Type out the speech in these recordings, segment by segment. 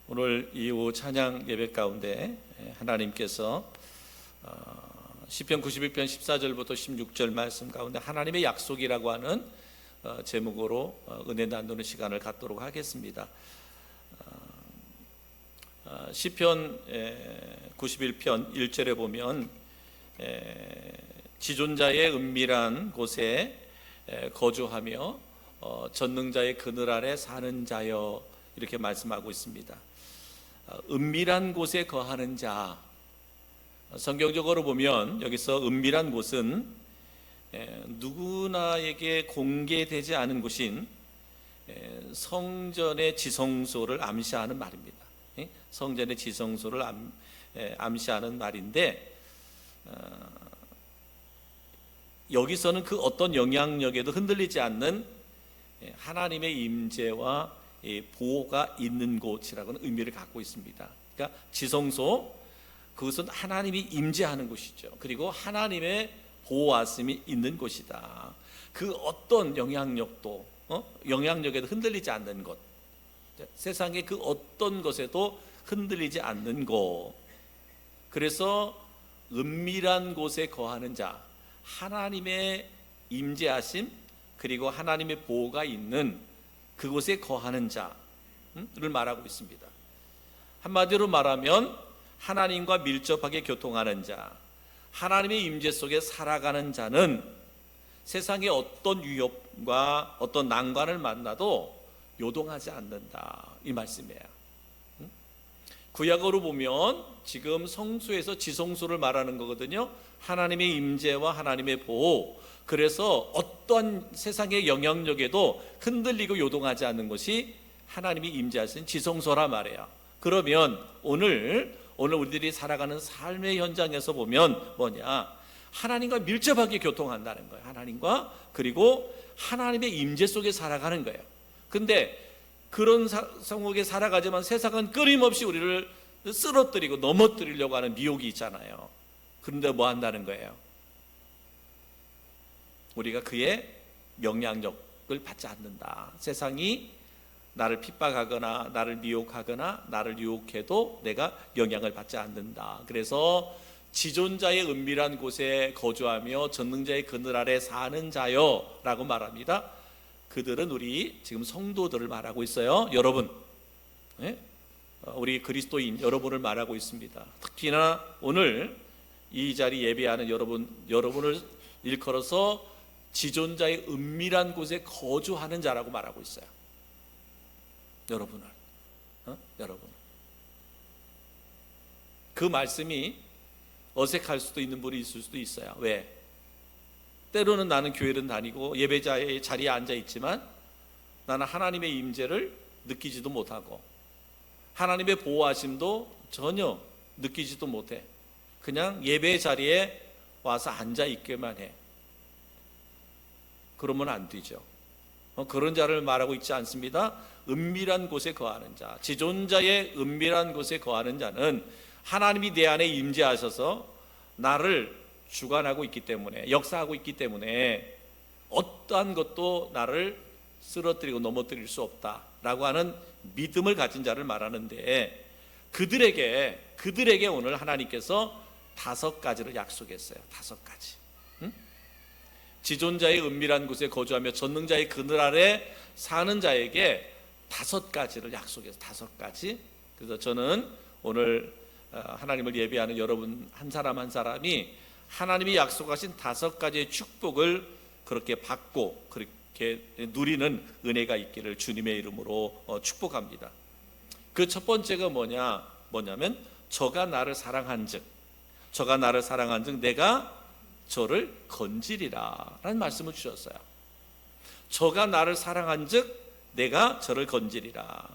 오늘 이후 찬양 예배 가운데 하나님께서 시편 91편 14절부터 16절 말씀 가운데 하나님의 약속이라고 하는 제목으로 은혜 나누는 시간을 갖도록 하겠습니다. 시편 91편 1절에 보면 지존자의 은밀한 곳에 거주하며 전능자의 그늘 아래 사는 자여, 이렇게 말씀하고 있습니다. 은밀한 곳에 거하는 자, 성경적으로 보면 여기서 은밀한 곳은 누구나에게 공개되지 않은 곳인 성전의 지성소를 암시하는 말입니다. 성전의 지성소를 암시하는 말인데, 여기서는 그 어떤 영향력에도 흔들리지 않는 하나님의 임재와 보호가 있는 곳이라고는 의미를 갖고 있습니다. 그러니까 지성소, 그것은 하나님이 임재하는 곳이죠. 그리고 하나님의 보호하심이 있는 곳이다. 그 어떤 영향력도 영향력에도 흔들리지 않는 곳, 세상의 그 어떤 것에도 흔들리지 않는 곳. 그래서 은밀한 곳에 거하는 자, 하나님의 임재하심 그리고 하나님의 보호가 있는 그곳에 거하는 자를 말하고 있습니다. 한마디로 말하면 하나님과 밀접하게 교통하는 자, 하나님의 임재 속에 살아가는 자는 세상의 어떤 위협과 어떤 난관을 만나도 요동하지 않는다, 이 말씀이에요. 구약어로 보면 지금 성소에서 지성소를 말하는 거거든요. 하나님의 임재와 하나님의 보호, 그래서 어떤 세상의 영향력에도 흔들리고 요동하지 않는 것이 하나님이 임재하신 지성소라 말이에요. 그러면 오늘 우리들이 살아가는 삶의 현장에서 보면 뭐냐? 하나님과 밀접하게 교통한다는 거예요. 하나님과, 그리고 하나님의 임재 속에 살아가는 거예요. 근데 그런 성국에 살아가지만 세상은 끊임없이 우리를 쓰러뜨리고 넘어뜨리려고 하는 미혹이 있잖아요. 그런데 뭐 한다는 거예요? 우리가 그의 영향력을 받지 않는다. 세상이 나를 핍박하거나 나를 미혹하거나 나를 유혹해도 내가 영향을 받지 않는다. 그래서 지존자의 은밀한 곳에 거주하며 전능자의 그늘 아래 사는 자여 라고 말합니다. 그들은 우리 지금 성도들을 말하고 있어요. 여러분, 우리 그리스도인 여러분을 말하고 있습니다. 특히나 오늘 이 자리 예배하는 여러분을 일컬어서 지존자의 은밀한 곳에 거주하는 자라고 말하고 있어요. 여러분을. 그 말씀이 어색할 수도 있는 분이 있을 수도 있어요. 왜? 때로는 나는 교회를 다니고 예배자의 자리에 앉아 있지만 나는 하나님의 임재를 느끼지도 못하고 하나님의 보호하심도 전혀 느끼지도 못해. 그냥 예배 자리에 와서 앉아 있기만 해. 그러면 안 되죠. 그런 자를 말하고 있지 않습니다. 은밀한 곳에 거하는 자, 지존자의 은밀한 곳에 거하는 자는 하나님이 내 안에 임재하셔서 나를 주관하고 있기 때문에, 역사하고 있기 때문에 어떠한 것도 나를 쓰러뜨리고 넘어뜨릴 수 없다라고 하는 믿음을 가진 자를 말하는데, 그들에게 오늘 하나님께서 5가지를 약속했어요. 5가지. 지존자의 은밀한 곳에 거주하며 전능자의 그늘 아래 사는 자에게 5가지를 약속해서 5가지. 그래서 저는 오늘 하나님을 예배하는 여러분 한 사람 한 사람이 하나님이 약속하신 5가지의 축복을 그렇게 받고 그렇게 누리는 은혜가 있기를 주님의 이름으로 축복합니다. 그 첫 번째가 뭐냐면 저가 나를 사랑한즉 내가 저를 건지리라 라는 말씀을 주셨어요. 저가 나를 사랑한즉 내가 저를 건지리라.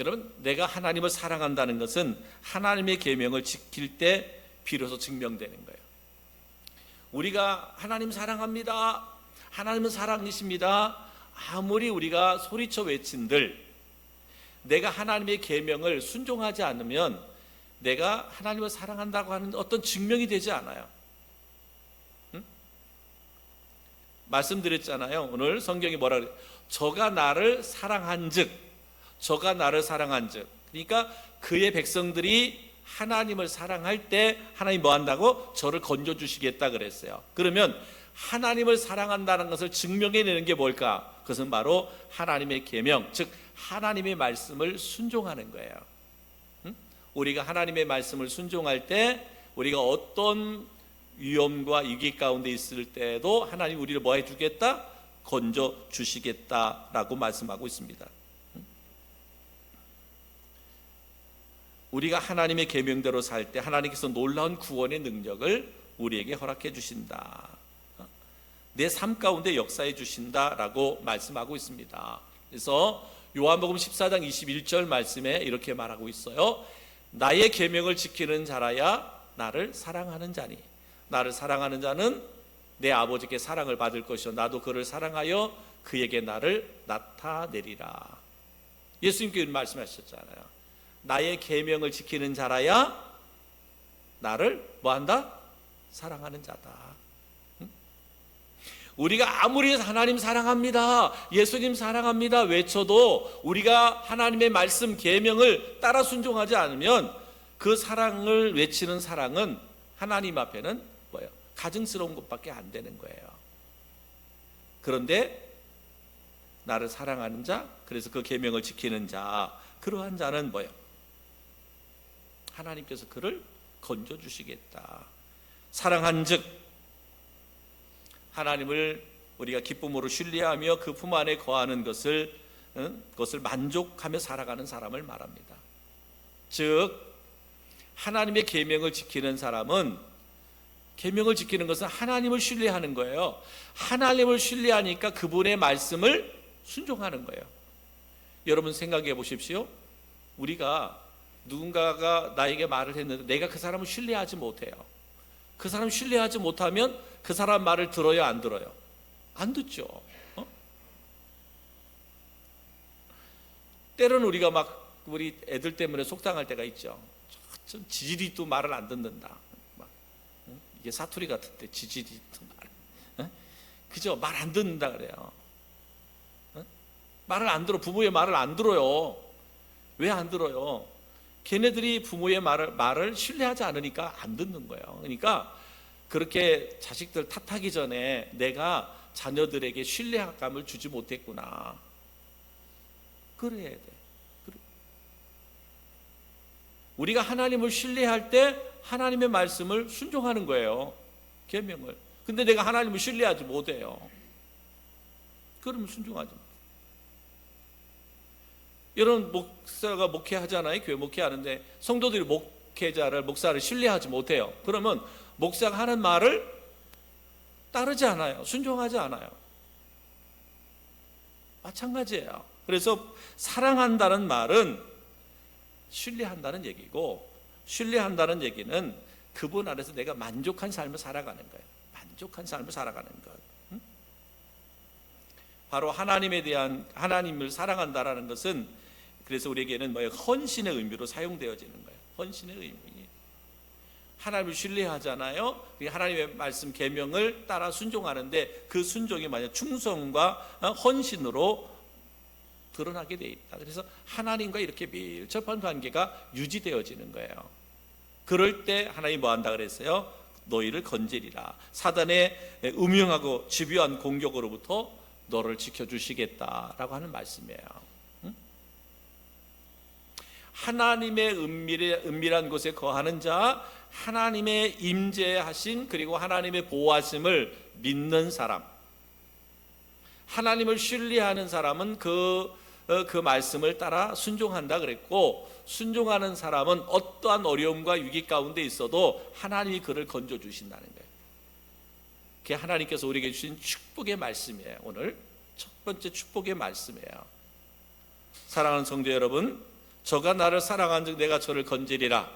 여러분, 내가 하나님을 사랑한다는 것은 하나님의 계명을 지킬 때 비로소 증명되는 거예요. 우리가 하나님 사랑합니다, 하나님은 사랑이십니다, 아무리 우리가 소리쳐 외친들 내가 하나님의 계명을 순종하지 않으면 내가 하나님을 사랑한다고 하는 어떤 증명이 되지 않아요. 말씀드렸잖아요. 오늘 성경이 뭐라 그래요? 저가 나를 사랑한즉 저가 나를 사랑한즉, 그러니까 그의 백성들이 하나님을 사랑할 때 하나님 뭐 한다고? 저를 건져주시겠다 그랬어요. 그러면 하나님을 사랑한다는 것을 증명해내는 게 뭘까? 그것은 바로 하나님의 계명, 즉 하나님의 말씀을 순종하는 거예요. 우리가 하나님의 말씀을 순종할 때 우리가 어떤 위험과 위기 가운데 있을 때도 하나님 우리를 뭐 해주겠다? 건져주시겠다라고 말씀하고 있습니다. 우리가 하나님의 계명대로 살 때 하나님께서 놀라운 구원의 능력을 우리에게 허락해 주신다. 내 삶 가운데 역사해 주신다라고 말씀하고 있습니다. 그래서 요한복음 14장 21절 말씀에 이렇게 말하고 있어요. 나의 계명을 지키는 자라야 나를 사랑하는 자니, 나를 사랑하는 자는 내 아버지께 사랑을 받을 것이요 나도 그를 사랑하여 그에게 나를 나타내리라. 예수님께서 말씀하셨잖아요. 나의 계명을 지키는 자라야 나를 뭐한다? 사랑하는 자다. 우리가 아무리 하나님 사랑합니다, 예수님 사랑합니다 외쳐도 우리가 하나님의 말씀 계명을 따라 순종하지 않으면 그 사랑을 외치는 사랑은 하나님 앞에는 뭐예요? 가증스러운 것밖에 안 되는 거예요. 그런데 나를 사랑하는 자, 그래서 그 계명을 지키는 자, 그러한 자는 뭐예요? 하나님께서 그를 건져주시겠다. 사랑한즉 하나님을 우리가 기쁨으로 신뢰하며 그 품 안에 거하는 것을 만족하며 살아가는 사람을 말합니다. 즉 하나님의 계명을 지키는 사람은, 계명을 지키는 것은 하나님을 신뢰하는 거예요. 하나님을 신뢰하니까 그분의 말씀을 순종하는 거예요. 여러분 생각해 보십시오. 우리가 누군가가 나에게 말을 했는데 내가 그 사람을 신뢰하지 못해요. 그 사람 신뢰하지 못하면 그 사람 말을 들어요, 안 들어요? 안 듣죠. 때로는 우리가 막 우리 애들 때문에 속상할 때가 있죠. 좀 지지리도 말을 안 듣는다. 이게 사투리 같은데 지지리도 말, 그죠? 말 안 듣는다 그래요. 말을 안 들어. 부모의 말을 안 들어요. 왜 안 들어요? 걔네들이 부모의 말을 신뢰하지 않으니까 안 듣는 거예요. 그러니까 그렇게 자식들 탓하기 전에 내가 자녀들에게 신뢰감을 주지 못했구나. 그래야 돼. 우리가 하나님을 신뢰할 때 하나님의 말씀을 순종하는 거예요. 계명을. 근데 내가 하나님을 신뢰하지 못해요. 그러면 순종하지 못. 여러분 목사가 목회하잖아요. 교회 목회하는데 성도들이 목사를 신뢰하지 못해요. 그러면 목사가 하는 말을 따르지 않아요. 순종하지 않아요. 마찬가지예요. 그래서 사랑한다는 말은 신뢰한다는 얘기고, 신뢰한다는 얘기는 그분 안에서 내가 만족한 삶을 살아가는 거예요. 만족한 삶을 살아가는 것. 바로 하나님에 대한, 하나님을 사랑한다라는 것은 그래서 우리에게는 헌신의 의미로 사용되어지는 거예요. 헌신의 의미. 하나님을 신뢰하잖아요. 하나님의 말씀 계명을 따라 순종하는데 그 순종이 만약 충성과 헌신으로 드러나게 돼 있다. 그래서 하나님과 이렇게 밀접한 관계가 유지되어지는 거예요. 그럴 때 하나님이 뭐 한다 그랬어요? 너희를 건지리라. 사단의 음흉하고 집요한 공격으로부터 너를 지켜주시겠다라고 하는 말씀이에요. 하나님의 은밀한 곳에 거하는 자, 하나님의 임재하신 그리고 하나님의 보호하심을 믿는 사람, 하나님을 신뢰하는 사람은 그 말씀을 따라 순종한다 그랬고, 순종하는 사람은 어떠한 어려움과 위기 가운데 있어도 하나님이 그를 건져주신다는 거예요. 그게 하나님께서 우리에게 주신 축복의 말씀이에요. 오늘 첫 번째 축복의 말씀이에요. 사랑하는 성도 여러분, 저가 나를 사랑한즉 내가 저를 건지리라.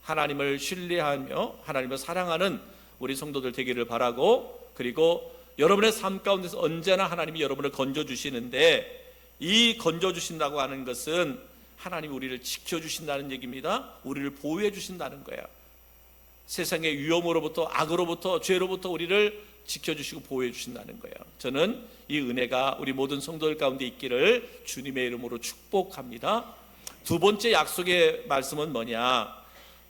하나님을 신뢰하며 하나님을 사랑하는 우리 성도들 되기를 바라고, 그리고 여러분의 삶 가운데서 언제나 하나님이 여러분을 건져주시는데, 이 건져주신다고 하는 것은 하나님이 우리를 지켜주신다는 얘기입니다. 우리를 보호해 주신다는 거예요. 세상의 위험으로부터, 악으로부터, 죄로부터 우리를 지켜주시고 보호해 주신다는 거예요. 저는 이 은혜가 우리 모든 성도들 가운데 있기를 주님의 이름으로 축복합니다. 두 번째 약속의 말씀은 뭐냐?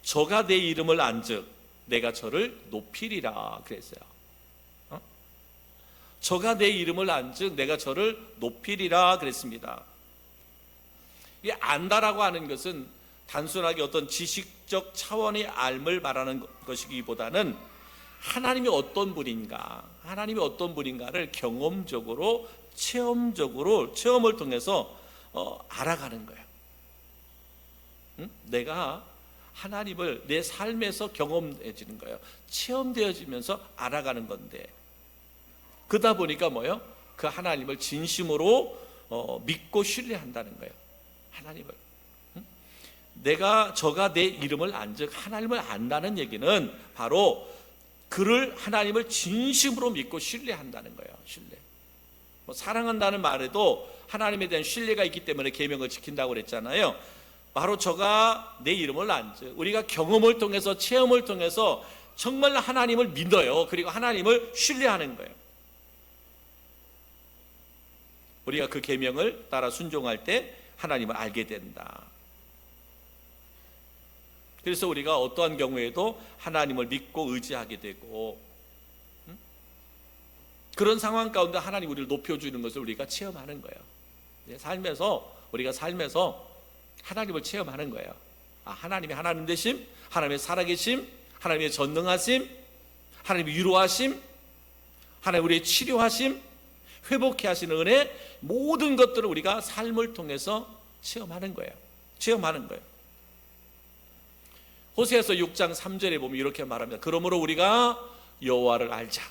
저가 내 이름을 안즉 내가 저를 높이리라 그랬어요. 저가 내 이름을 안즉 내가 저를 높이리라 그랬습니다. 이 안다라고 하는 것은 단순하게 어떤 지식적 차원의 알을 말하는 것이기보다는 하나님이 어떤 분인가를 경험적으로 체험을 통해서 알아가는 거예요. 내가 하나님을 내 삶에서 경험해지는 거예요. 체험되어지면서 알아가는 건데, 그러다 보니까 뭐예요? 그 하나님을 진심으로 믿고 신뢰한다는 거예요. 하나님을. 저가 내 이름을 안즉 하나님을 안다는 얘기는 바로 하나님을 진심으로 믿고 신뢰한다는 거예요. 신뢰. 사랑한다는 말에도 하나님에 대한 신뢰가 있기 때문에 계명을 지킨다고 그랬잖아요. 바로 저가 내 이름을 안즉, 우리가 경험을 통해서 체험을 통해서 정말 하나님을 믿어요. 그리고 하나님을 신뢰하는 거예요. 우리가 그 계명을 따라 순종할 때 하나님을 알게 된다. 그래서 우리가 어떠한 경우에도 하나님을 믿고 의지하게 되고, 그런 상황 가운데 하나님 우리를 높여주는 것을 우리가 체험하는 거예요. 우리가 삶에서 하나님을 체험하는 거예요. 하나님의 하나님 되심, 하나님의 살아계심, 하나님의 전능하심, 하나님의 위로하심, 하나님 우리의 치료하심, 회복해 하시는 은혜, 모든 것들을 우리가 삶을 통해서 체험하는 거예요. 호세아서 6장 3절에 보면 이렇게 말합니다. 그러므로 우리가 여호와를 알자,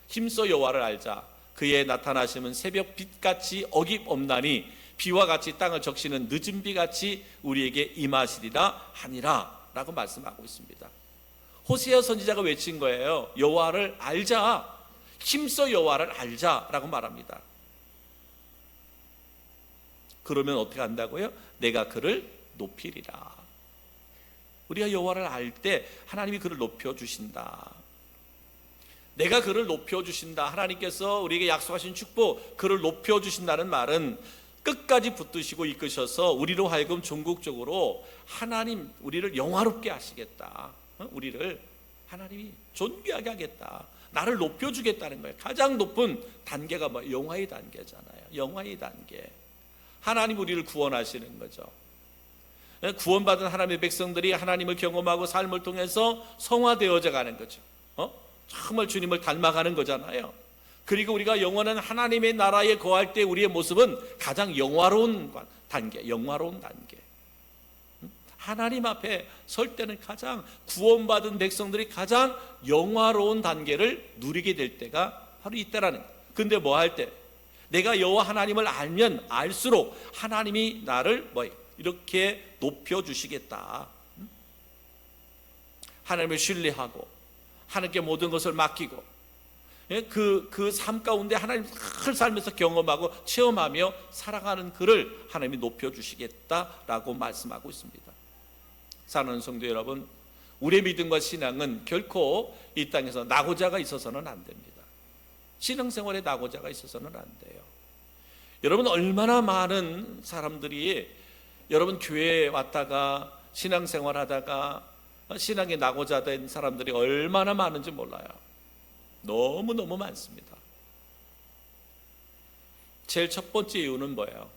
힘써 여호와를 알자. 그의 나타나심은 새벽 빛같이 어김없나니 비와 같이 땅을 적시는 늦은 비같이 우리에게 임하시리라 하니라 라고 말씀하고 있습니다. 호세아 선지자가 외친 거예요. 여호와를 알자, 힘써 여호와를 알자라고 말합니다. 그러면 어떻게 한다고요? 내가 그를 높이리라. 우리가 여호와를 알 때 하나님이 그를 높여주신다. 내가 그를 높여주신다. 하나님께서 우리에게 약속하신 축복, 그를 높여주신다는 말은 끝까지 붙드시고 이끄셔서 우리로 하여금 종국적으로 하나님 우리를 영화롭게 하시겠다. 우리를 하나님이 존귀하게 하겠다. 나를 높여주겠다는 거예요. 가장 높은 단계가 영화의 단계잖아요. 영화의 단계. 하나님 우리를 구원하시는 거죠. 구원받은 하나님의 백성들이 하나님을 경험하고 삶을 통해서 성화되어져 가는 거죠. 정말 주님을 닮아가는 거잖아요. 그리고 우리가 영원한 하나님의 나라에 거할 때 우리의 모습은 가장 영화로운 단계. 하나님 앞에 설 때는 가장 구원받은 백성들이 가장 영화로운 단계를 누리게 될 때가 바로 이때라는 거예요. 근데 뭐 할 때? 내가 여호와 하나님을 알면 알수록 하나님이 나를 이렇게 높여주시겠다. 하나님을 신뢰하고 하나님께 모든 것을 맡기고 그 삶 가운데 하나님 늘 살면서 경험하고 체험하며 살아가는 그를 하나님이 높여주시겠다라고 말씀하고 있습니다. 사랑하는 성도 여러분, 우리의 믿음과 신앙은 결코 이 땅에서 낙오자가 있어서는 안 됩니다. 신앙생활에 낙오자가 있어서는 안 돼요. 여러분, 얼마나 많은 사람들이 여러분 교회에 왔다가 신앙생활 하다가 신앙에 낙오자 된 사람들이 얼마나 많은지 몰라요. 너무너무 많습니다. 제일 첫 번째 이유는 뭐예요?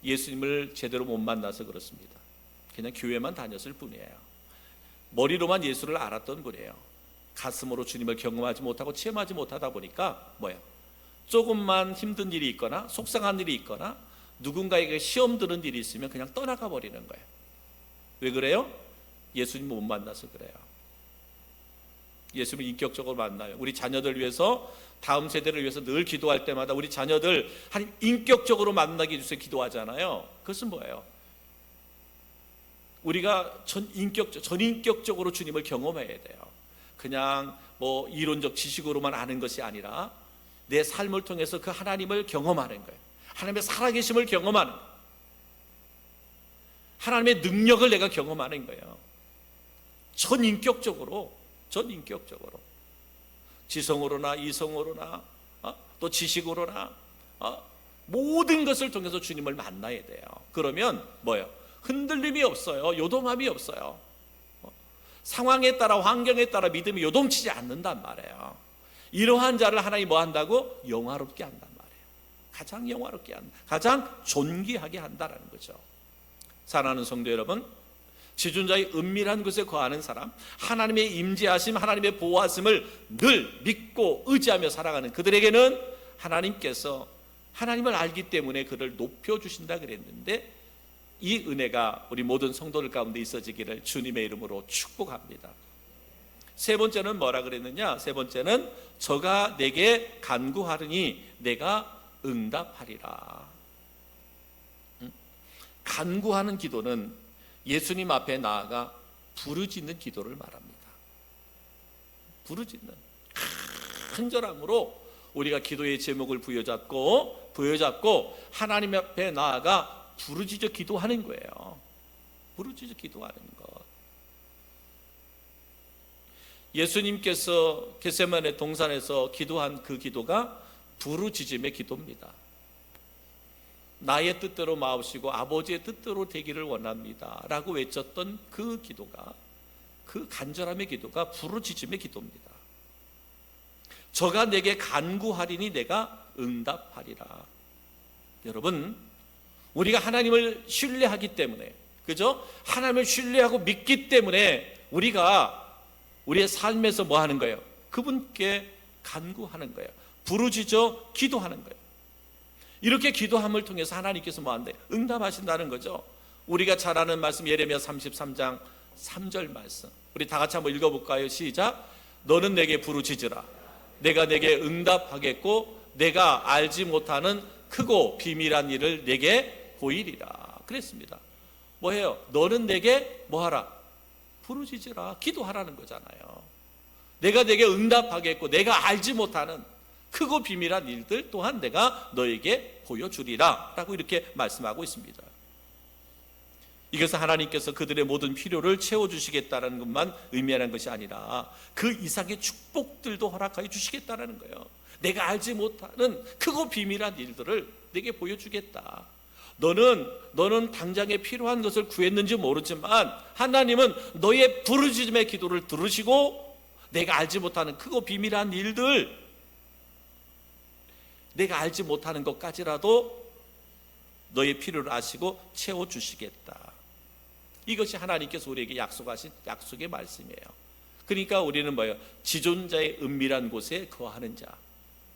예수님을 제대로 못 만나서 그렇습니다. 그냥 교회만 다녔을 뿐이에요. 머리로만 예수를 알았던 분이에요. 가슴으로 주님을 경험하지 못하고 체험하지 못하다 보니까 조금만 힘든 일이 있거나 속상한 일이 있거나 누군가에게 시험 드는 일이 있으면 그냥 떠나가 버리는 거예요. 왜 그래요? 예수님 못 만나서 그래요. 예수님을 인격적으로 만나요. 우리 자녀들 위해서, 다음 세대를 위해서 늘 기도할 때마다 우리 자녀들 하나님 인격적으로 만나게 해주세요 기도하잖아요. 그것은 뭐예요? 우리가 전인격적으로 주님을 경험해야 돼요. 그냥 이론적 지식으로만 아는 것이 아니라 내 삶을 통해서 그 하나님을 경험하는 거예요. 하나님의 살아계심을 경험하는 거예요. 하나님의 능력을 내가 경험하는 거예요. 전인격적으로. 지성으로나 이성으로나 또 지식으로나 모든 것을 통해서 주님을 만나야 돼요. 그러면 뭐예요? 흔들림이 없어요. 요동함이 없어요. 상황에 따라 환경에 따라 믿음이 요동치지 않는단 말이에요. 이러한 자를 하나님이 뭐 한다고? 영화롭게 한단 말이에요. 가장 영화롭게 한다. 가장 존귀하게 한다라는 거죠. 사랑하는 성도 여러분, 지존자의 은밀한 곳에 거하는 사람, 하나님의 임재하심, 하나님의 보호하심을 늘 믿고 의지하며 살아가는 그들에게는 하나님께서 하나님을 알기 때문에 그를 높여주신다 그랬는데, 이 은혜가 우리 모든 성도들 가운데 있어지기를 주님의 이름으로 축복합니다. 세 번째는 뭐라 그랬느냐? 세 번째는 저가 내게 간구하리니 내가 응답하리라. 간구하는 기도는 예수님 앞에 나아가 부르짖는 기도를 말합니다. 부르짖는 간절함으로 우리가 기도의 제목을 부여잡고 하나님 앞에 나아가 부르짖어 기도하는 거예요. 부르짖어 기도하는 것. 예수님께서 겟세마네 동산에서 기도한 그 기도가 부르짖음의 기도입니다. 나의 뜻대로 마옵시고 아버지의 뜻대로 되기를 원합니다 라고 외쳤던 그 기도가, 그 간절함의 기도가 부르짖음의 기도입니다. 저가 내게 간구하리니 내가 응답하리라. 여러분, 우리가 하나님을 신뢰하기 때문에, 그죠? 하나님을 신뢰하고 믿기 때문에 우리가 우리의 삶에서 뭐 하는 거예요? 그분께 간구하는 거예요. 부르짖어 기도하는 거예요. 이렇게 기도함을 통해서 하나님께서 뭐 한대요? 응답하신다는 거죠. 우리가 잘 아는 말씀, 예레미야 33장 3절 말씀, 우리 다 같이 한번 읽어볼까요? 시작. 너는 내게 부르짖으라. 내가 내게 응답하겠고 내가 알지 못하는 크고 비밀한 일을 내게 보이리라. 그랬습니다. 뭐해요? 너는 내게 뭐하라? 부르짖으라. 기도하라는 거잖아요. 내가 내게 응답하겠고 내가 알지 못하는 크고 비밀한 일들 또한 내가 너에게 보여주리라 라고 이렇게 말씀하고 있습니다. 이것은 하나님께서 그들의 모든 필요를 채워주시겠다는 것만 의미하는 것이 아니라 그 이상의 축복들도 허락하여 주시겠다는 거예요. 내가 알지 못하는 크고 비밀한 일들을 내게 보여주겠다. 너는 당장에 필요한 것을 구했는지 모르지만 하나님은 너의 부르짖음의 기도를 들으시고 내가 알지 못하는 크고 비밀한 일들, 내가 알지 못하는 것까지라도 너의 필요를 아시고 채워주시겠다. 이것이 하나님께서 우리에게 약속하신 약속의 말씀이에요. 그러니까 우리는 뭐예요? 지존자의 은밀한 곳에 거하는 자,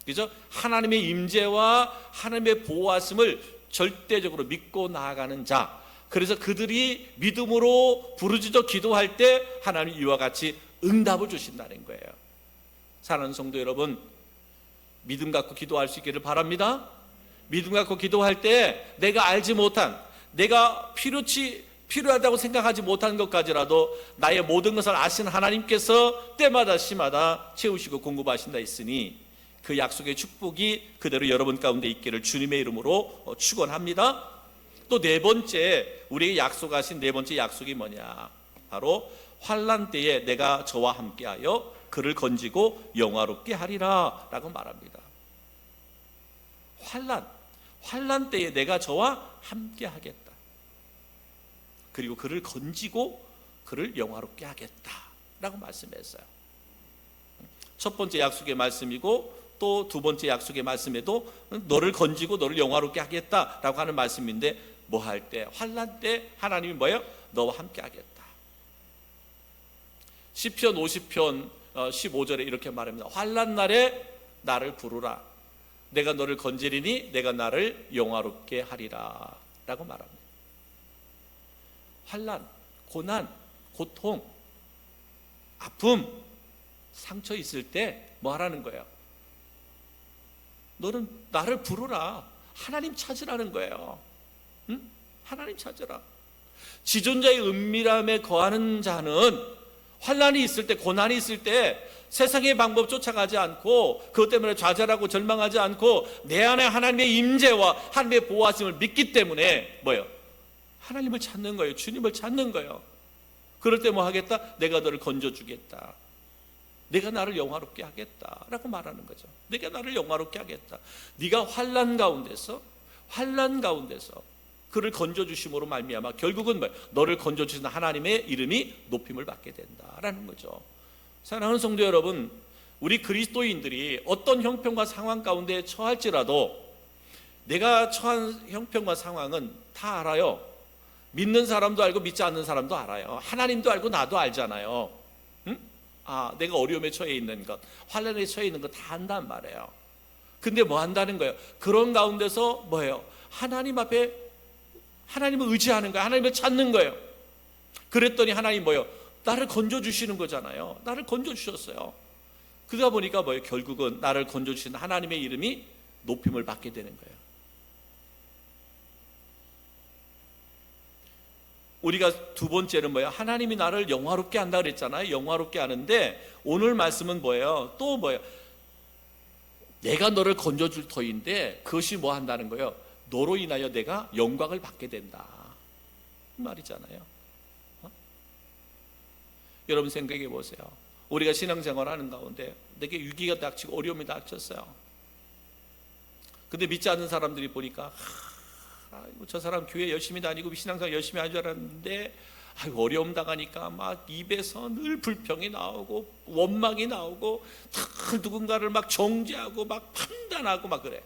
그죠? 하나님의 임재와 하나님의 보호하심을 절대적으로 믿고 나아가는 자. 그래서 그들이 믿음으로 부르짖어 기도할 때 하나님 이와 같이 응답을 주신다는 거예요. 사랑하는 성도 여러분, 믿음 갖고 기도할 수 있기를 바랍니다. 믿음 갖고 기도할 때 내가 알지 못한, 내가 필요하다고 생각하지 못한 것까지라도 나의 모든 것을 아시는 하나님께서 때마다 시마다 채우시고 공급하신다 했으니 그 약속의 축복이 그대로 여러분 가운데 있기를 주님의 이름으로 축원합니다. 또 네 번째, 우리에게 약속하신 네 번째 약속이 뭐냐? 바로 환난 때에 내가 저와 함께하여 그를 건지고 영화롭게 하리라 라고 말합니다. 환난 때에 내가 저와 함께하겠다. 그리고 그를 건지고 그를 영화롭게 하겠다 라고 말씀했어요. 첫 번째 약속의 말씀이고 또 두 번째 약속의 말씀에도 너를 건지고 너를 영화롭게 하겠다라고 하는 말씀인데, 뭐 할 때? 환난 때 하나님이 뭐예요? 너와 함께 하겠다. 시편 50편 15절에 이렇게 말합니다. 환난 날에 나를 부르라. 내가 너를 건지리니 내가 나를 영화롭게 하리라 라고 말합니다. 환난, 고난, 고통, 아픔, 상처 있을 때 뭐 하라는 거예요? 너는 나를 부르라. 하나님 찾으라는 거예요. 응? 하나님 찾으라. 지존자의 은밀함에 거하는 자는 환난이 있을 때, 고난이 있을 때 세상의 방법 쫓아가지 않고 그것 때문에 좌절하고 절망하지 않고 내 안에 하나님의 임재와 하나님의 보호하심을 믿기 때문에 뭐예요? 하나님을 찾는 거예요. 주님을 찾는 거예요. 그럴 때 뭐 하겠다? 내가 너를 건져주겠다. 내가 나를 영화롭게 하겠다라고 말하는 거죠. 내가 나를 영화롭게 하겠다. 네가 환난 가운데서 그를 건져주심으로 말미암아 결국은 뭐예요? 너를 건져주신 하나님의 이름이 높임을 받게 된다라는 거죠. 사랑하는 성도 여러분, 우리 그리스도인들이 어떤 형편과 상황 가운데 처할지라도 내가 처한 형편과 상황은 다 알아요. 믿는 사람도 알고 믿지 않는 사람도 알아요. 하나님도 알고 나도 알잖아요. 응? 내가 어려움에 처해 있는 것, 환난에 처해 있는 것 다 안단 말이에요. 근데 뭐 한다는 거예요? 그런 가운데서 뭐예요? 하나님 앞에 하나님을 의지하는 거예요. 하나님을 찾는 거예요. 그랬더니 하나님 뭐예요? 나를 건져주시는 거잖아요. 나를 건져주셨어요. 그러다 보니까 뭐예요? 결국은 나를 건져주신 하나님의 이름이 높임을 받게 되는 거예요. 우리가 두 번째는 뭐예요? 하나님이 나를 영화롭게 한다 그랬잖아요. 영화롭게 하는데 오늘 말씀은 뭐예요? 또 뭐예요? 내가 너를 건져줄 터인데 그것이 뭐 한다는 거예요? 너로 인하여 내가 영광을 받게 된다 이 말이잖아요. 여러분 생각해 보세요. 우리가 신앙생활 하는 가운데 내게 위기가 닥치고 어려움이 닥쳤어요. 근데 믿지 않는 사람들이 보니까 저 사람 교회 열심히 다니고 신앙생활 열심히 하는 줄 알았는데 어려움 당하니까 막 입에서 늘 불평이 나오고 원망이 나오고 늘 누군가를 막 정죄하고 막 판단하고 막 그래.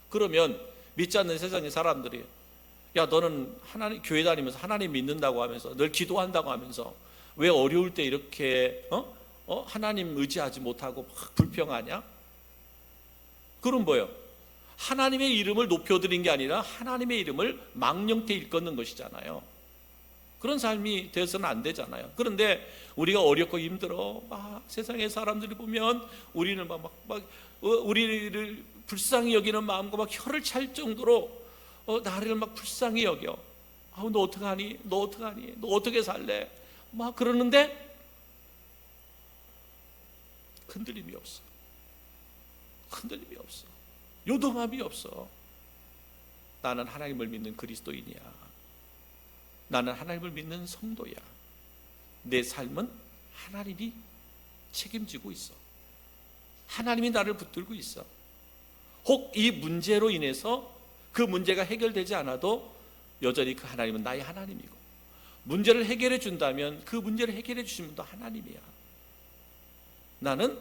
그러면 믿지 않는 세상의 사람들이 야 너는 하나님 교회 다니면서 하나님 믿는다고 하면서 늘 기도한다고 하면서 왜 어려울 때 이렇게 하나님 의지하지 못하고 막 불평하냐? 그럼 뭐예요? 하나님의 이름을 높여드린 게 아니라 하나님의 이름을 망령태 일컫는 것이잖아요. 그런 삶이 되어서는 안 되잖아요. 그런데 우리가 어렵고 힘들어 세상의 사람들이 보면 우리는 우리를 불쌍히 여기는 마음과 막 혀를 찰 정도로 나를 막 불쌍히 여겨. 너 어떡하니? 너 어떡하니? 너 어떻게 살래? 막 그러는데 흔들림이 없어. 흔들림이 없어. 요동함이 없어. 나는 하나님을 믿는 그리스도인이야. 나는 하나님을 믿는 성도야. 내 삶은 하나님이 책임지고 있어. 하나님이 나를 붙들고 있어. 혹 이 문제로 인해서 그 문제가 해결되지 않아도 여전히 그 하나님은 나의 하나님이고, 문제를 해결해 준다면 그 문제를 해결해 주신 분도 하나님이야. 나는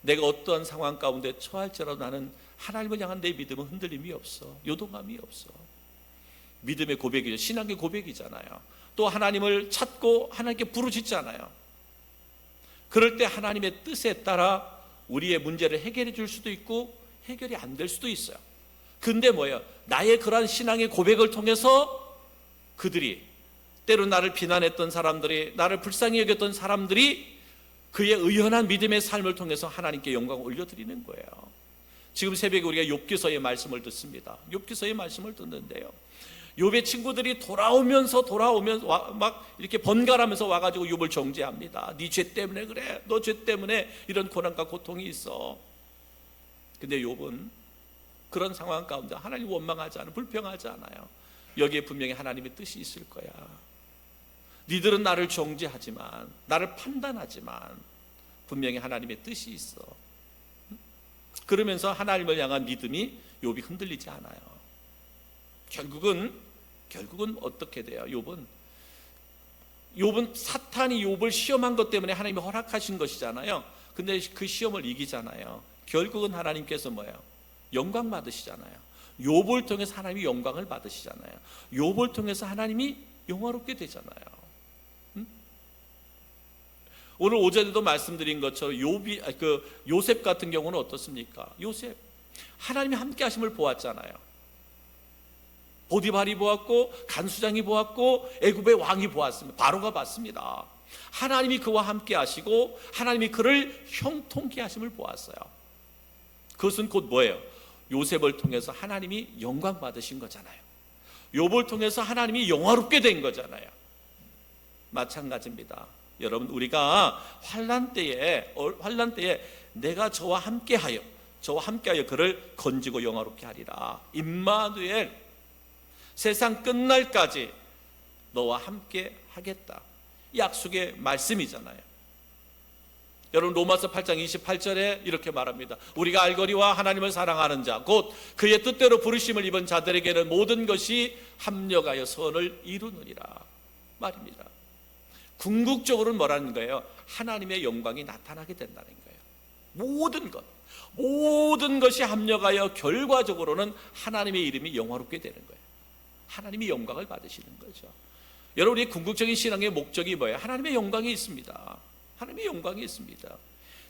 내가 어떠한 상황 가운데 처할지라도 나는 하나님을 향한 내 믿음은 흔들림이 없어. 요동함이 없어. 믿음의 고백이죠. 신앙의 고백이잖아요. 또 하나님을 찾고 하나님께 부르짖잖아요. 그럴 때 하나님의 뜻에 따라 우리의 문제를 해결해 줄 수도 있고 해결이 안 될 수도 있어요. 근데 뭐예요? 나의 그러한 신앙의 고백을 통해서 그들이, 때로 나를 비난했던 사람들이, 나를 불쌍히 여겼던 사람들이 그의 의연한 믿음의 삶을 통해서 하나님께 영광을 올려드리는 거예요. 지금 새벽에 우리가 욥기서의 말씀을 듣습니다. 욥기서의 말씀을 듣는데요, 욥의 친구들이 돌아오면서 막 이렇게 번갈아면서 와가지고 욥을 정죄합니다. 네 죄 때문에 그래. 너 죄 때문에 이런 고난과 고통이 있어. 근데 욥은 그런 상황 가운데 하나님 원망하지 않아요. 불평하지 않아요. 여기에 분명히 하나님의 뜻이 있을 거야. 니들은 나를 정죄하지만, 나를 판단하지만 분명히 하나님의 뜻이 있어. 그러면서 하나님을 향한 믿음이 욥이 흔들리지 않아요. 결국은 어떻게 돼요? 욥은 사탄이 욥을 시험한 것 때문에 하나님이 허락하신 것이잖아요. 근데 그 시험을 이기잖아요. 결국은 하나님께서 뭐예요? 영광 받으시잖아요. 욥을 통해서 하나님이 영광을 받으시잖아요. 욥을 통해서 하나님이 영화롭게 되잖아요. 오늘 오전에도 말씀드린 것처럼 요셉 같은 경우는 어떻습니까? 요셉 하나님이 함께 하심을 보았잖아요. 보디발이 보았고, 간수장이 보았고, 애굽의 왕이 보았습니다. 바로가 봤습니다. 하나님이 그와 함께 하시고 하나님이 그를 형통케 하심을 보았어요. 그것은 곧 뭐예요? 요셉을 통해서 하나님이 영광 받으신 거잖아요. 욥을 통해서 하나님이 영화롭게 된 거잖아요. 마찬가지입니다. 여러분, 우리가 환난 때에 내가 저와 함께하여 그를 건지고 영화롭게 하리라. 임마누엘, 세상 끝날까지 너와 함께 하겠다. 약속의 말씀이잖아요. 여러분 로마서 8장 28절에 이렇게 말합니다. 우리가 알거니와 하나님을 사랑하는 자 곧 그의 뜻대로 부르심을 입은 자들에게는 모든 것이 합력하여 선을 이루느니라 말입니다. 궁극적으로는 뭐라는 거예요? 하나님의 영광이 나타나게 된다는 거예요. 모든 것이 합력하여 결과적으로는 하나님의 이름이 영화롭게 되는 거예요. 하나님이 영광을 받으시는 거죠. 여러분, 이 궁극적인 신앙의 목적이 뭐예요? 하나님의 영광이 있습니다. 하나님의 영광이 있습니다.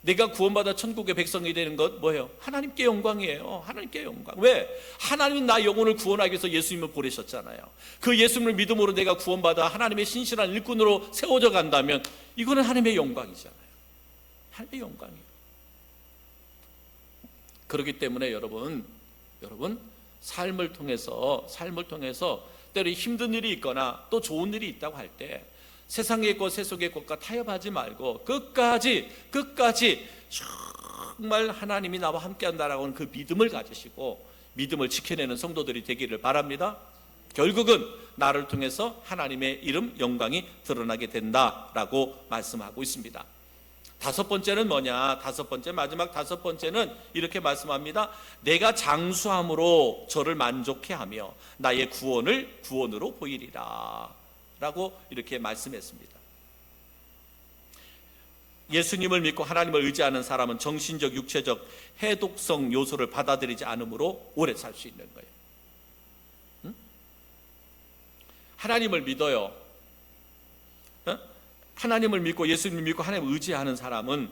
내가 구원받아 천국의 백성이 되는 것 뭐예요? 하나님께 영광이에요. 하나님께 영광. 왜? 하나님은 나 영혼을 구원하기 위해서 예수님을 보내셨잖아요. 그 예수님을 믿음으로 내가 구원받아 하나님의 신실한 일꾼으로 세워져 간다면 이거는 하나님의 영광이잖아요. 하나님의 영광이에요. 그렇기 때문에 여러분 삶을 통해서 때로 힘든 일이 있거나 또 좋은 일이 있다고 할 때 세상의 것 세속의 것과 타협하지 말고 끝까지 정말 하나님이 나와 함께한다라고 하는 그 믿음을 가지시고 믿음을 지켜내는 성도들이 되기를 바랍니다. 결국은 나를 통해서 하나님의 이름 영광이 드러나게 된다라고 말씀하고 있습니다. 다섯 번째는 뭐냐? 마지막 다섯 번째는 이렇게 말씀합니다. 내가 장수함으로 저를 만족해 하며 나의 구원을 구원으로 보이리라 라고 이렇게 말씀했습니다. 예수님을 믿고 하나님을 의지하는 사람은 정신적, 육체적, 해독성 요소를 받아들이지 않으므로 오래 살 수 있는 거예요. 응? 하나님을 믿어요. 하나님을 믿고 예수님을 믿고 하나님을 의지하는 사람은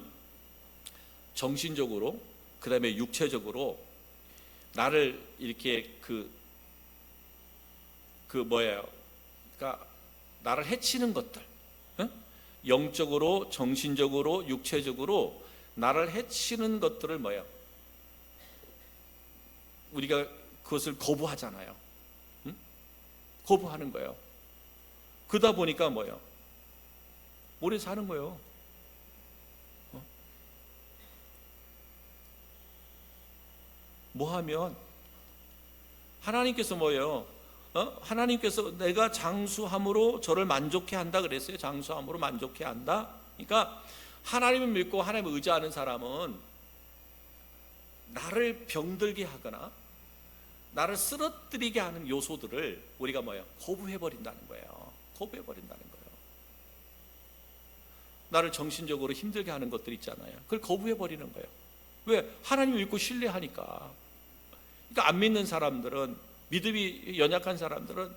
정신적으로 그 다음에 육체적으로 나를 이렇게 그러니까 나를 해치는 것들, 영적으로 정신적으로 육체적으로 나를 해치는 것들을 우리가 그것을 거부하잖아요. 거부하는 거예요. 그러다 보니까 오래 사는 거예요. 뭐 하면 하나님께서 하나님께서 내가 장수함으로 저를 만족해 한다 그랬어요. 장수함으로 만족해 한다. 그러니까 하나님을 믿고 하나님을 의지하는 사람은 나를 병들게 하거나 나를 쓰러뜨리게 하는 요소들을 우리가 거부해버린다는 거예요. 거부해버린다는 거예요. 나를 정신적으로 힘들게 하는 것들 있잖아요. 그걸 거부해버리는 거예요. 왜? 하나님을 믿고 신뢰하니까. 그러니까 안 믿는 사람들은, 믿음이 연약한 사람들은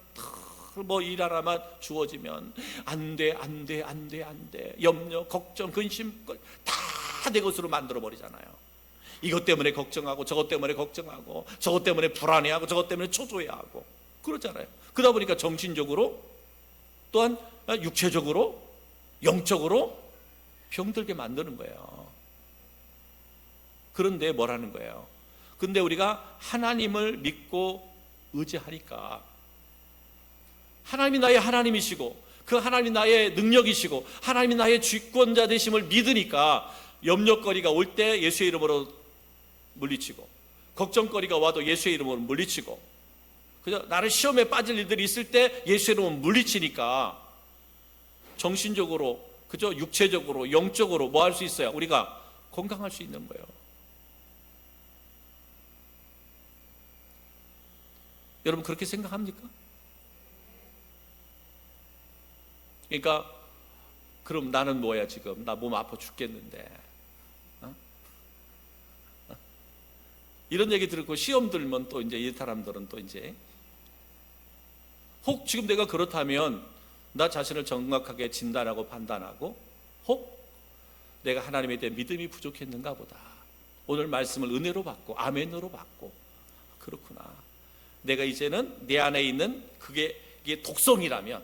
일하나만 주어지면 안 돼. 염려, 걱정, 근심 다 내 것으로 만들어버리잖아요. 이것 때문에 걱정하고 저것 때문에 걱정하고 저것 때문에 불안해하고 저것 때문에 초조해하고 그러잖아요. 그러다 보니까 정신적으로 또한 육체적으로 영적으로 병들게 만드는 거예요. 그런데 뭐라는 거예요? 근데 우리가 하나님을 믿고 의지하니까 하나님이 나의 하나님이시고 그 하나님이 나의 능력이시고 하나님이 나의 주권자 되심을 믿으니까 염려거리가 올 때 예수의 이름으로 물리치고 걱정거리가 와도 예수의 이름으로 물리치고 그죠? 나를 시험에 빠질 일들이 있을 때 예수의 이름으로 물리치니까 정신적으로, 그죠? 육체적으로, 영적으로 뭐 할 수 있어요? 우리가 건강할 수 있는 거예요. 여러분 그렇게 생각합니까? 그러니까 그럼 나는 뭐야 지금? 나 몸 아파 죽겠는데 이런 얘기 들고 시험 들면 또 이제 이 사람들은 또 이제 혹 지금 내가 그렇다면 나 자신을 정확하게 진단하고 판단하고 혹 내가 하나님에 대한 믿음이 부족했는가 보다. 오늘 말씀을 은혜로 받고 아멘으로 받고 그렇구나. 내가 이제는 내 안에 있는 이게 독성이라면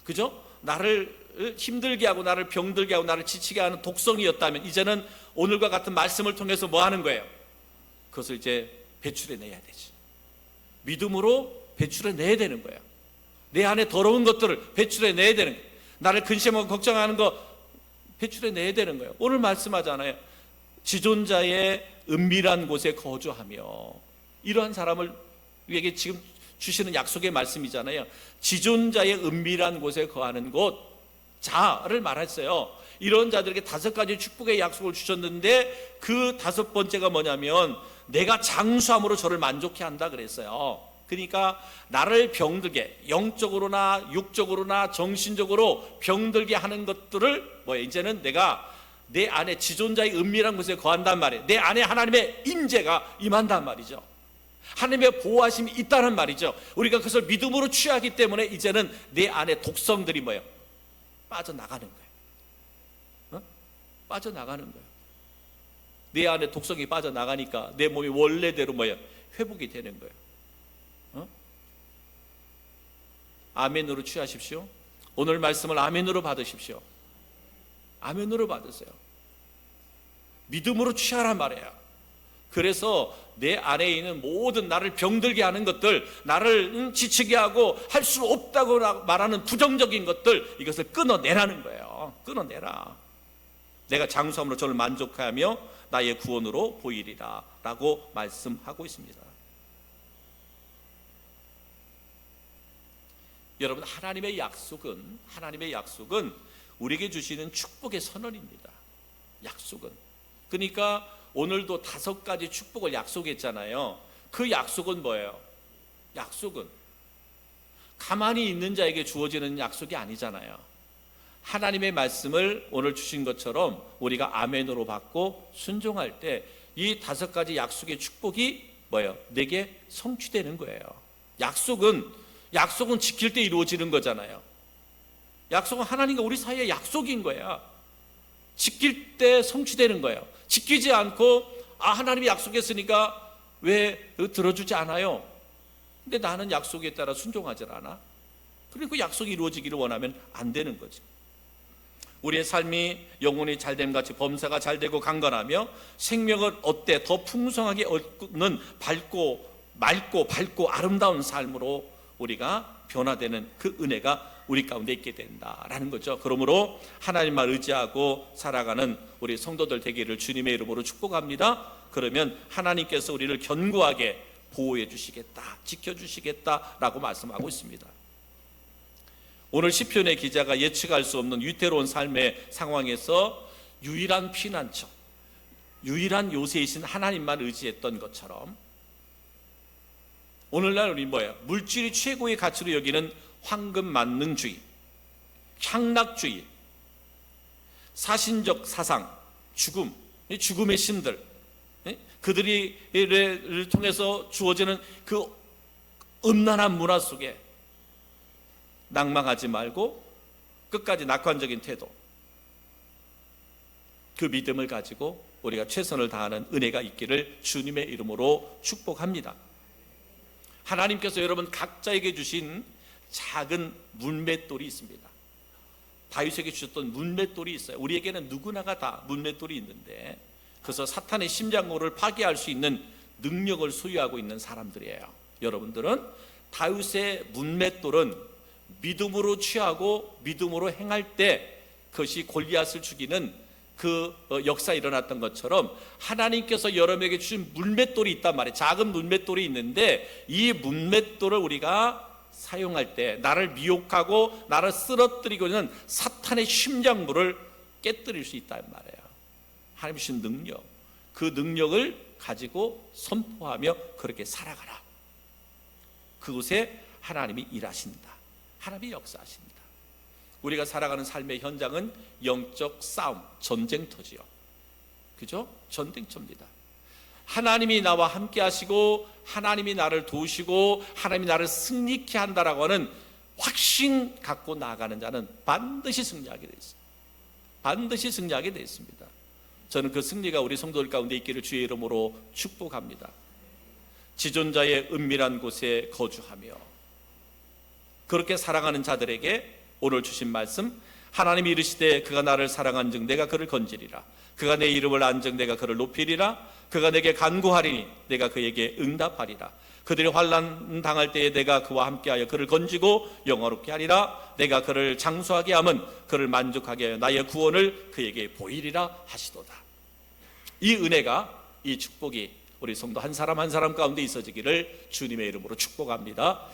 그죠? 나를 힘들게 하고 나를 병들게 하고 나를 지치게 하는 독성이었다면 이제는 오늘과 같은 말씀을 통해서 뭐 하는 거예요? 그것을 이제 배출해내야 되지. 믿음으로 배출해내야 되는 거예요. 내 안에 더러운 것들을 배출해내야 되는 거예요. 나를 근심하고 걱정하는 거 배출해내야 되는 거예요. 오늘 말씀하잖아요. 지존자의 은밀한 곳에 거주하며 이러한 사람을 우리에게 지금 주시는 약속의 말씀이잖아요. 지존자의 은밀한 곳에 거하는 곳 자를 말했어요. 이런 자들에게 5가지 축복의 약속을 주셨는데 그 5번째가 뭐냐면 내가 장수함으로 저를 만족해 한다 그랬어요. 그러니까 나를 병들게, 영적으로나 육적으로나 정신적으로 병들게 하는 것들을 이제는 내가 내 안에 지존자의 은밀한 곳에 거한단 말이에요. 내 안에 하나님의 임재가 임한단 말이죠. 하나님의 보호하심이 있다는 말이죠. 우리가 그것을 믿음으로 취하기 때문에 이제는 내 안에 독성들이 빠져나가는 거예요. 빠져나가는 거예요. 내 안에 독성이 빠져나가니까 내 몸이 원래대로 회복이 되는 거예요. 아멘으로 취하십시오. 오늘 말씀을 아멘으로 받으십시오. 아멘으로 받으세요. 믿음으로 취하란 말이에요. 그래서 내 안에 있는 모든 나를 병들게 하는 것들, 나를 지치게 하고 할 수 없다고 말하는 부정적인 것들, 이것을 끊어내라는 거예요. 끊어내라. 내가 장수함으로 저를 만족하며 나의 구원으로 보이리라 라고 말씀하고 있습니다. 여러분, 하나님의 약속은 우리에게 주시는 축복의 선언입니다. 약속은. 그러니까 오늘도 5가지 축복을 약속했잖아요. 그 약속은 뭐예요? 약속은 가만히 있는 자에게 주어지는 약속이 아니잖아요. 하나님의 말씀을 오늘 주신 것처럼 우리가 아멘으로 받고 순종할 때 이 5가지 약속의 축복이 내게 성취되는 거예요. 약속은 지킬 때 이루어지는 거잖아요. 약속은 하나님과 우리 사이의 약속인 거야. 지킬 때 성취되는 거예요. 지키지 않고 하나님이 약속했으니까 왜 들어주지 않아요? 근데 나는 약속에 따라 순종하지 않아. 그리고 약속이 이루어지기를 원하면 안 되는 거지. 우리의 삶이 영혼이 잘됨 같이 범사가 잘되고 강건하며 생명을 더 풍성하게 얻는 밝고 아름다운 삶으로 우리가 변화되는 그 은혜가 우리 가운데 있게 된다라는 거죠. 그러므로 하나님만 의지하고 살아가는 우리 성도들 되기를 주님의 이름으로 축복합니다. 그러면 하나님께서 우리를 견고하게 보호해 주시겠다, 지켜주시겠다라고 말씀하고 있습니다. 오늘 시편의 기자가 예측할 수 없는 위태로운 삶의 상황에서 유일한 피난처, 유일한 요새이신 하나님만 의지했던 것처럼 오늘날 우리 물질이 최고의 가치로 여기는 황금 만능주의, 향락주의, 사신적 사상, 죽음의 신들, 그들을 통해서 주어지는 그 음란한 문화 속에 낭망하지 말고 끝까지 낙관적인 태도, 그 믿음을 가지고 우리가 최선을 다하는 은혜가 있기를 주님의 이름으로 축복합니다. 하나님께서 여러분 각자에게 주신 작은 문맷돌이 있습니다. 다윗에게 주셨던 문맷돌이 있어요. 우리에게는 누구나가 다 문맷돌이 있는데 그래서 사탄의 심장고를 파괴할 수 있는 능력을 소유하고 있는 사람들이에요. 여러분들은 다윗의 문맷돌은 믿음으로 취하고 믿음으로 행할 때 그것이 골리앗을 죽이는 그 역사가 일어났던 것처럼 하나님께서 여러분에게 주신 문맷돌이 있단 말이에요. 작은 문맷돌이 있는데 이 문맷돌을 우리가 사용할 때 나를 미혹하고 나를 쓰러뜨리고 있는 사탄의 심장부를 깨뜨릴 수 있단 말이에요. 하나님 주신 능력, 그 능력을 가지고 선포하며 그렇게 살아가라. 그곳에 하나님이 일하신다. 하나님이 역사하십니다. 우리가 살아가는 삶의 현장은 영적 싸움, 전쟁터지요. 그죠? 전쟁터입니다. 하나님이 나와 함께 하시고 하나님이 나를 도우시고 하나님이 나를 승리케 한다라고 하는 확신 갖고 나아가는 자는 반드시 승리하게 되어 있습니다. 반드시 승리하게 되어 있습니다. 저는 그 승리가 우리 성도들 가운데 있기를 주의 이름으로 축복합니다. 지존자의 은밀한 곳에 거주하며 그렇게 살아가는 자들에게 오늘 주신 말씀, 하나님이 이르시되 그가 나를 사랑한즉 내가 그를 건지리라. 그가 내 이름을 안즉 내가 그를 높이리라. 그가 내게 간구하리니 내가 그에게 응답하리라. 그들이 환난 당할 때에 내가 그와 함께하여 그를 건지고 영화롭게 하리라. 내가 그를 장수하게 함은 그를 만족하게 하여 나의 구원을 그에게 보이리라 하시도다. 이 은혜가, 이 축복이 우리 성도 한 사람 한 사람 가운데 있어지기를 주님의 이름으로 축복합니다.